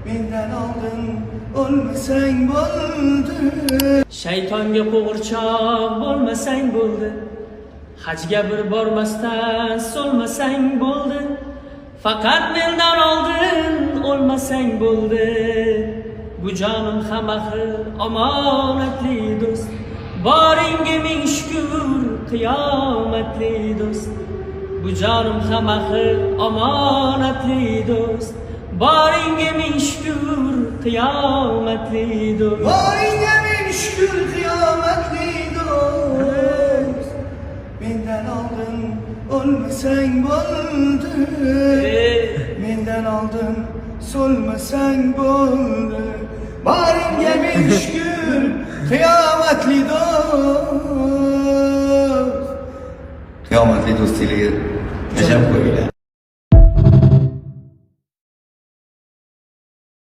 Mendan oldin o'lmasang bo'ldi. Shaytonga qo'g'irchoq bo'lmasang bo'ldi. Hajga bir bormasdan so'lmasang bo'ldi. Faqat mendan oldin o'lmasang bo'ldi. Bu jonim xamaxir omonatli do'st. Boringga ming shukr qiyomatli do'st. Bu jonim xamaxir omonatli do'st. Boringga ming shukr qiyomatli do'st. Boringga ming shukr qiyomatli do'st. Mendan oldin o'lmasang bo'ldi. Mendan oldin so'lmasang bo'ldi. Boringga ming shukr qiyomatli do'st. Qiyomatli do'stinglarga yashab qo'yinglar.